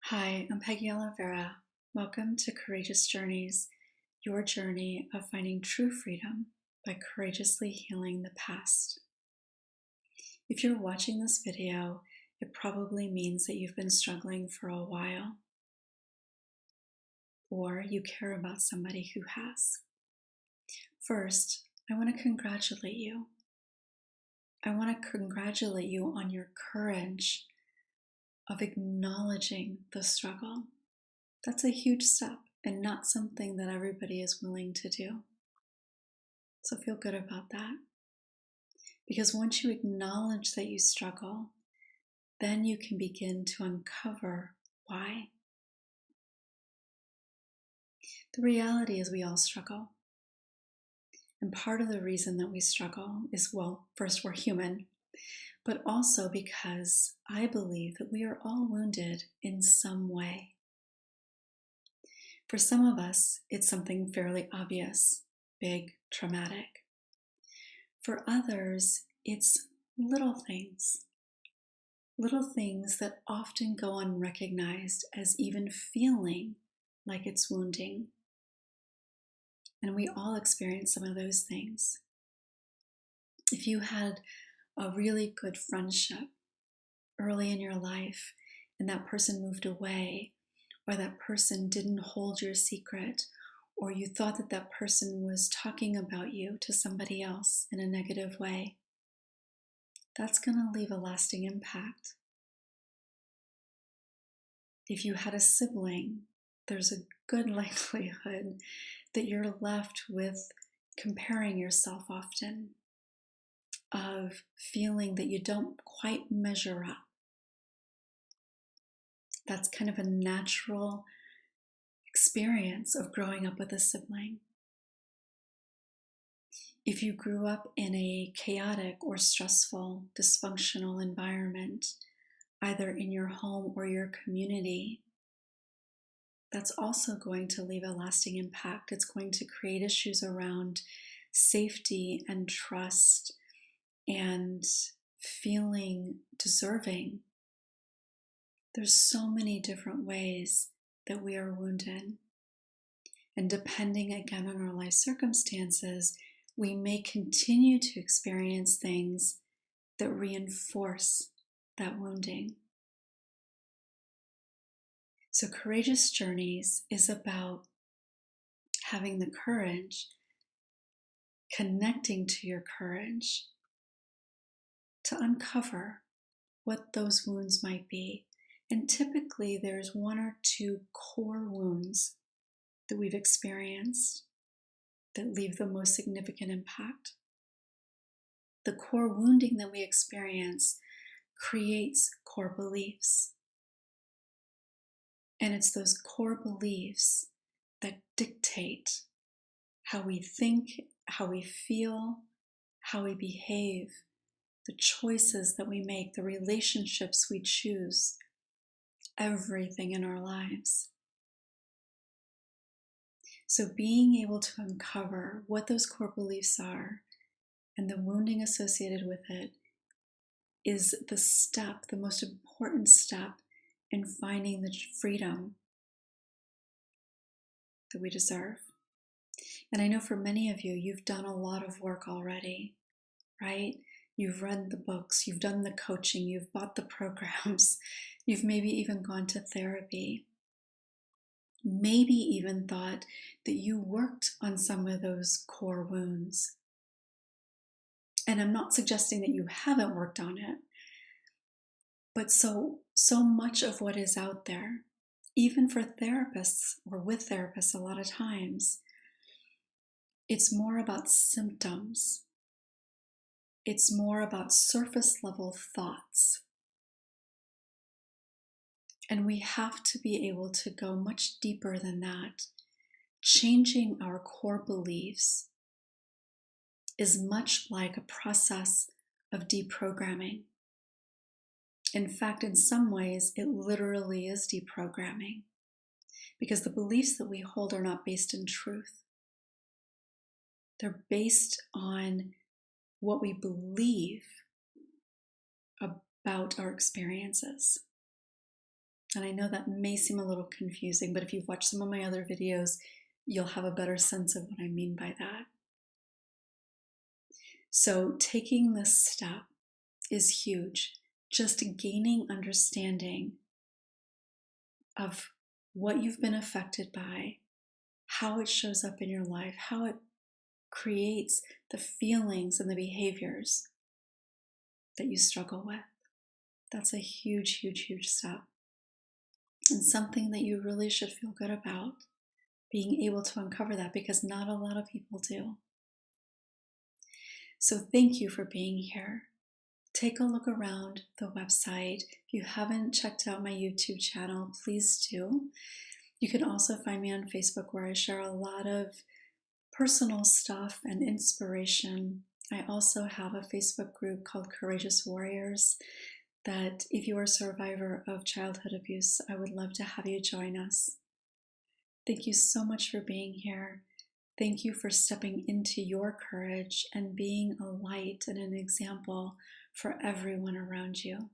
Hi, I'm Peggy Oliveira. Welcome to Courageous Journeys, your journey of finding true freedom by courageously healing the past. If you're watching this video, it probably means that you've been struggling for a while, or you care about somebody who has. First, I want to congratulate you. I want to congratulate you on your courage of acknowledging the struggle. That's a huge step and not something that everybody is willing to do. So feel good about that. Because once you acknowledge that you struggle, then you can begin to uncover why. The reality is we all struggle. And part of the reason that we struggle is, well, first we're human, but also because I believe that we are all wounded in some way. For some of us, it's something fairly obvious, big, traumatic. For others, it's little things that often go unrecognized as even feeling like it's wounding. And we all experience some of those things. If you had a really good friendship early in your life and that person moved away, or that person didn't hold your secret, or you thought that that person was talking about you to somebody else in a negative way, that's going to leave a lasting impact. If you had a sibling, there's a good likelihood that you're left with comparing yourself often, of feeling that you don't quite measure up. That's kind of a natural experience of growing up with a sibling. If you grew up in a chaotic or stressful, dysfunctional environment, either in your home or your community, that's also going to leave a lasting impact. It's going to create issues around safety and trust and feeling deserving. There's so many different ways that we are wounded. And depending again on our life circumstances, we may continue to experience things that reinforce that wounding. So Courageous Journeys is about having the courage, connecting to your courage, to uncover what those wounds might be. And typically there's one or two core wounds that we've experienced that leave the most significant impact. The core wounding that we experience creates core beliefs. And it's those core beliefs that dictate how we think, how we feel, how we behave, the choices that we make, the relationships we choose, everything in our lives. So being able to uncover what those core beliefs are and the wounding associated with it is the step, the most important step in finding the freedom that we deserve. And I know for many of you, you've done a lot of work already, right? You've read the books, you've done the coaching, you've bought the programs, you've maybe even gone to therapy. Maybe even thought that you worked on some of those core wounds. And I'm not suggesting that you haven't worked on it, but so much of what is out there, even for therapists or with therapists a lot of times, it's more about symptoms. It's more about surface level thoughts. And we have to be able to go much deeper than that. Changing our core beliefs is much like a process of deprogramming. In fact, in some ways, it literally is deprogramming, because the beliefs that we hold are not based in truth. They're based on what we believe about our experiences. And I know that may seem a little confusing, but if you've watched some of my other videos, you'll have a better sense of what I mean by that. So taking this step is huge. Just gaining understanding of what you've been affected by, how it shows up in your life, how it creates the feelings and the behaviors that you struggle with. That's a huge, huge, huge step. And something that you really should feel good about, being able to uncover that, because not a lot of people do. So thank you for being here. Take a look around the website. If you haven't checked out my YouTube channel, please do. You can also find me on Facebook, where I share a lot of personal stuff and inspiration. I also have a Facebook group called Courageous Warriors that, if you are a survivor of childhood abuse, I would love to have you join us. Thank you so much for being here. Thank you for stepping into your courage and being a light and an example for everyone around you.